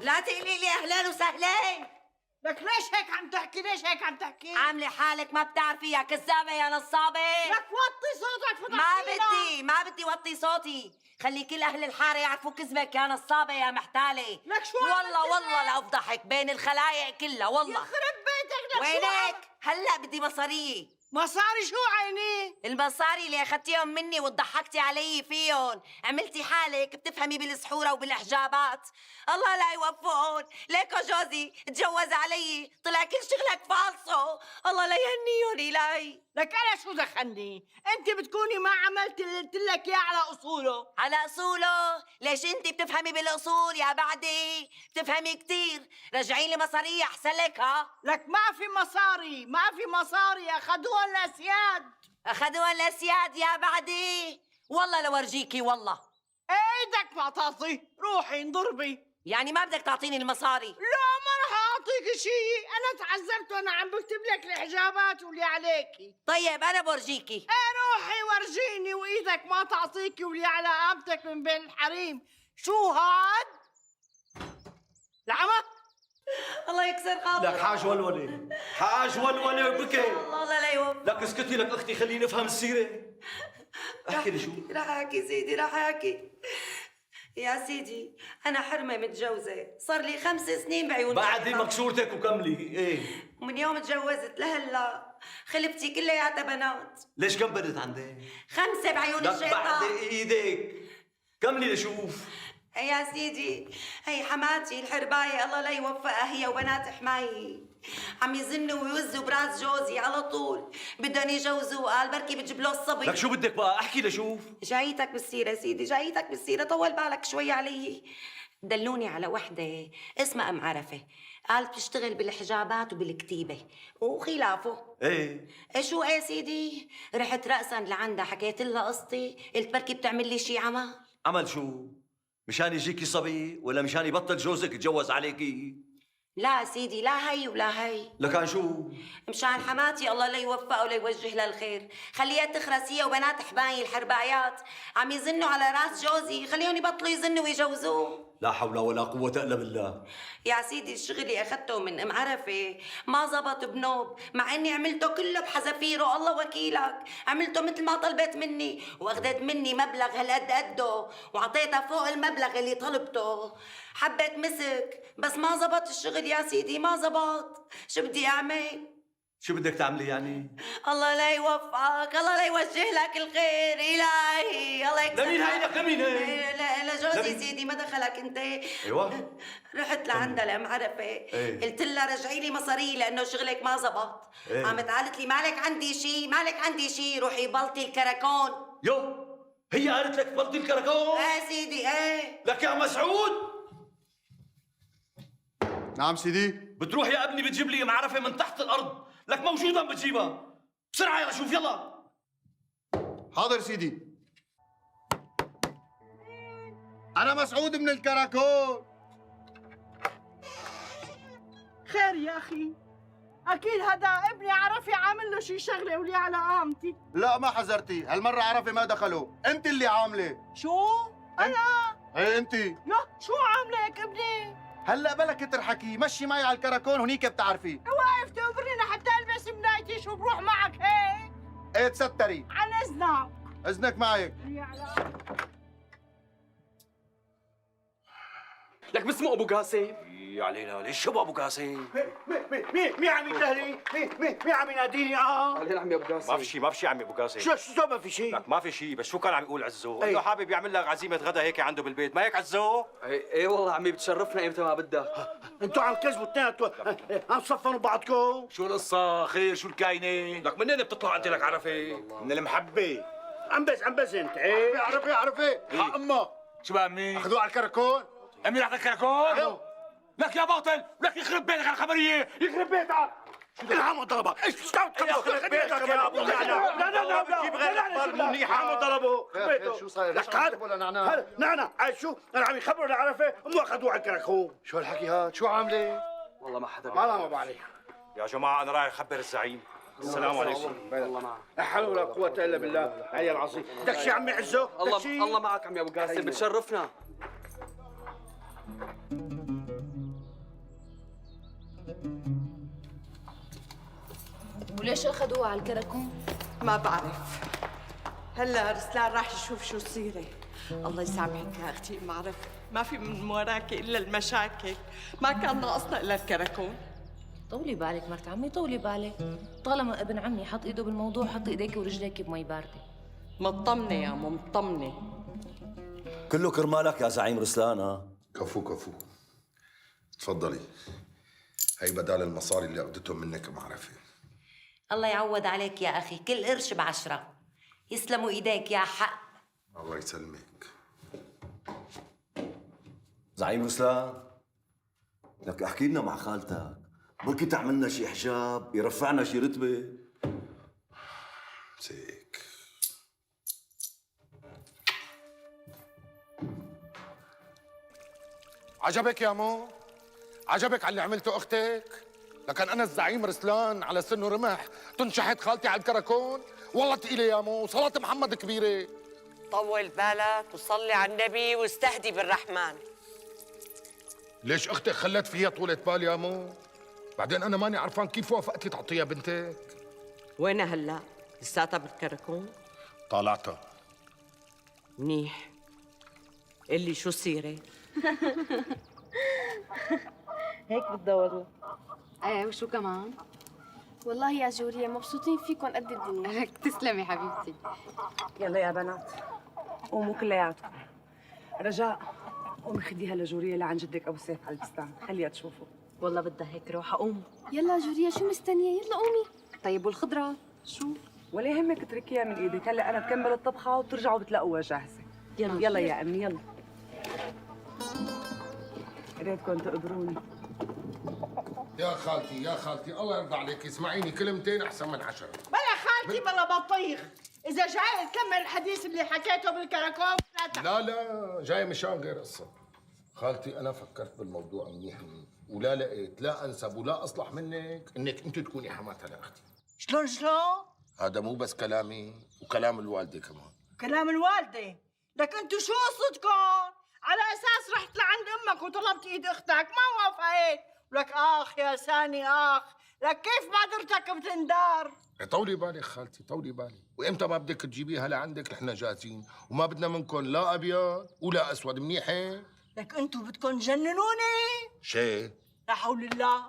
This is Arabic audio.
لا تقولي لي اهلا وسهلا. لك ليش هيك عم تحكي؟ ليش هيك عم تحكي؟ عامله حالك ما بتعرفي يا كذابه يا نصابه. لك وطي صوتك فتحكينا. ما بدي وطي صوتي. خلي كل اهل الحاره يعرفوا كذبك يا نصابه يا محتاله. لك شو والله لافضحك بين الخلايق كلها والله. يخرب بيتك. لك وينك؟ هلا بدي مصاريه. مصاري شو عيني؟ المصاري اللي اخذتيهم مني وضحكتي علي فيهم. عملتي حالك بتفهمي بالسحوره وبالاحجابات. الله لا يوفقهم. ليكو جوزي تجوز علي طلع كل شغلك فالصو. الله لا يهنيهم الهي. لك انا شو دخلني؟ انت بتكوني ما عملت اللي قلت لك اياه على اصوله. على اصوله؟ ليش انت بتفهمي بالاصول يا بعدي؟ بتفهمي كتير. رجعي لي مصاري احسن لك. ها لك ما في مصاري، ما في مصاري، اخذوها الاسياد. اخذوها الاسياد يا بعدي. والله لورجيكي والله. ايدك ما تعطي، روحي انضربي. يعني ما بدك تعطيني المصاري؟ لا ما رح اعطيك شيء، انا تعذبت وانا عم بكتب لك الحجابات واللي عليكي. طيب انا بورجيكي. روحي ورجيني وايدك ما تعطيكي واللي على قامتك من بين الحريم. شو هاد؟ العمى؟ الله يكسر خاطرك. لك حاج ولولة، حاج ولولة بكي. الله لا يوفق. لك اسكتي لك اختي خليني افهم السيرة. احكي لي شو؟ رح احكي سيدي رح احكي. يا سيدي انا حرمه متجوزه صار لي 5 سنين بعيون بعدي شيطان. مكسورتك وكملي. ايه من يوم تجوزت لهلا خلبتي كلياتها بنات. ليش كم بنت عندك؟ 5 بعيون لك بعد الشيطان. ايدك كملي لشوف. يا سيدي هي حماتي الحرباية الله لا يوفقها هي وبنات حمايي عم يزنوا ويوزوا براس جوزي على طول. بدهم يجوزوا قال بركي بتجيب له الصبي. لك شو بدك بقى؟ احكي لشوف. جايتك بالسيرة سيدي جايتك بالسيرة. طول بالك شوي علي. دلوني على وحدة اسمها أم عرفة. قال بتشتغل بالحجابات وبالكتيبة وخلافه. ايه شو ايه سيدي؟ رحت رأسا لعندها حكيت لها قصتي. قلت بركي بتعمل لي شي عمى. عمل شو؟ مشان يجيكي صبي ولا مشان يبطل جوزك يتجوز عليكي؟ لا سيدي لا هي ولا هي. لكان شو؟ مشان حماتي الله لا يوفقه ولا يوجه لها الخير. خليها تخرس هي وبنات حبايي الحربايات عم يزنوا على راس جوزي. خليهم يبطلوا يزنوا ويجوزوه. لا حول ولا قوة الا بالله. يا سيدي الشغل اللي اخذته من ام عرفه ما زبط بنوب مع اني عملته كله بحذافيره. الله وكيلك عملته مثل ما طلبت مني واخذت مني مبلغ هالقد قده وعطيتها فوق المبلغ اللي طلبته. حبيت مسك بس ما زبط الشغل يا سيدي ما زبط. شو بدي اعمل؟ شو بدك تعملي يعني؟ الله لا يوفقك. الله لا يوجه لك الخير الهي. الله يكسر. لمين هي؟ لك لمين هي؟ لجوزي سيدي ما دخلك انت. ايوه رحت لعندها لام عرفه. ايه؟ قلت لها رجعي لي مصاري لانه شغلك ما زبط. ايه؟ قامت قالت لي مالك عندي شيء مالك عندي شيء روحي بلطي الكراكون. يو هي قالت لك بلطي الكراكون؟ ايه سيدي ايه. لك يا مسعود. نعم سيدي. بتروح يا ابني بتجيب لي معرفة من تحت الأرض. لك موجودة بتجيبها بسرعة. يلا شوف يلا. حاضر سيدي. أنا مسعود من الكراكون. خير يا اخي، اكيد هذا ابني عرفي عامل له شي شغله ولي على قامتي. لا ما حذرتي، هالمرة عرفي ما دخلوا، أنت اللي عاملة. شو؟ انا؟ إيه أنت. يا شو عامله هيك ابني؟ هلا بلك ترحكي، مشي معي على الكراكون هنيك بتعرفي. واقف تقبرني لحتى البس ملايتي. شو بروح معك هيك؟ إيه تستري. عن اذنك. إذنك معك. لك باسمه ابو قاسم. يا علينا ليش شو ابو قاسم؟ مين عم يندهلي؟ مين عم يناديني؟ علينا عمي ابو قاسم. ما في شيء عمي ابو قاسم. شو ما في شيء؟ لك ما في شيء بس شو كان عم يقول عزو؟ أي. انه حابب يعمل لك عزيمه غدا هيك عنده بالبيت. ما هيك عزو؟ ايه والله عمي بتشرفنا ايمتى ما بدك. انتوا عم تكذبوا اثنيناتوا، عم تصفنوا بعضكم. شو القصه؟ خير شو الكاينه؟ لك منين بتطلع انت لك عرفه؟ من المحبة. عم بس انت ايه؟ عرفي حق أمك. شو بقى امي؟ أخذوه على الكراكون. امي رح الكراكون؟ أيوه. لك يا باطل، لك يخرب بيتك على الخبريه، يخرب بيتك. العم ضربك. ايش يخرب بيتك يا ابو نعناع. لا بتجيب غير أخبار منيحة. عم ضربه. خير شو صاير؟ ليش عم تجيبوا لنعناع؟ هذا نعناع. عايز شو؟ انا عم يخبروا العرفه امه اخذوه على الكراكون. شو هالحكي هاد؟ شو عاملة؟ والله ما حدا ما بعرف. يا جماعه انا رايح اخبر الزعيم. السلام عليكم. الله معك. لا حول ولا قوة الا بالله العلي العظيم. بدك شي عمي عزو؟ بدك شي؟ الله معك عمي ابو قاسم بتشرفنا. وليش اخذوها على الكراكون؟ ما بعرف. هلا رسلان راح يشوف شو السيرة. الله يسامحك يا اختي، ما عرف، ما في من وراك الا المشاكل، ما كان ناقصنا الا الكراكون. طولي بالك مرت عمي، طولي بالك. طالما ابن عمي حط ايده بالموضوع، حط ايديك ورجليك بمي بارده. مطمنة يا مو مطمنة. كله كرمالك يا زعيم رسلان. ها كفو كفو. تفضلي، هي بدال المصاري اللي اخذتهم منك معرفة. الله يعوض عليك يا أخي، كل قرش ب10. يسلموا إيديك يا حق. الله يسلمك. زعيم رسلان، لك احكي لنا مع خالتك، بركي تعملنا شي حجاب يرفعنا شي رتبه. مسيك. عجبك يا مو؟ عجبك على اللي عملته اختك؟ لكن انا الزعيم رسلان على سن ورمح تنشحت خالتي على الكراكون؟ والله تقيله يا مو، صلاة محمد كبيره. طول بالك وصلي على النبي واستهدي بالرحمن. ليش اختك خلت فيها طولة بال يا مو؟ بعدين انا ماني عرفان كيف وافقتي تعطيها بنتك؟ وينها هلا؟ لساتها بالكراكون؟ طالعتها. منيح. قلي شو السيرة؟ هيك بدها والله. ايه وشو كمان؟ والله يا جوريا مبسوطين فيكم قد الدنيا. لك تسلمي حبيبتي. يلا يا بنات، قوموا كلياتكم. رجاء قومي خديها لجوريا لعن جدك ابو سيف على البستان، خليها تشوفه. والله بدها هيك روحه، قوم. يلا جوريا شو مستنية؟ يلا قومي. طيب والخضرة؟ شو؟ ولا يهمك اتركيها من ايدك، هلا انا بكمل الطبخه وبترجعوا بتلاقوها جاهزه. يلا يا امي يلا. ريتكم تقدروني. يا خالتي يا خالتي الله يرضى عليك، اسمعيني كلمتين احسن من 10. بلا خالتي بلا بطيخ، إذا جاي تكمل الحديث اللي حكيته بالكراكون لا جاي مشان غير قصة. خالتي أنا فكرت بالموضوع منيح ولا لقيت لا أنسب ولا أصلح منك إنك أنت تكوني حماتها لأختي. شلون؟ هذا مو بس كلامي وكلام الوالدة كمان. كلام الوالدة. لك انتو شو قصتكم؟ على اساس رحت لعند امك وطلبت ايد اختك ما وافقت، ولك اخ يا ساني اخ، لك كيف بعذرتك بتندار؟ طولي بالك خالتي طولي بالك، وإمتى ما بدك تجيبيها لعندك نحن جاهزين، وما بدنا منكم لا أبيض ولا أسود، منيحة؟ لك انتو بدكم تجننوني؟ شي لا حول الله.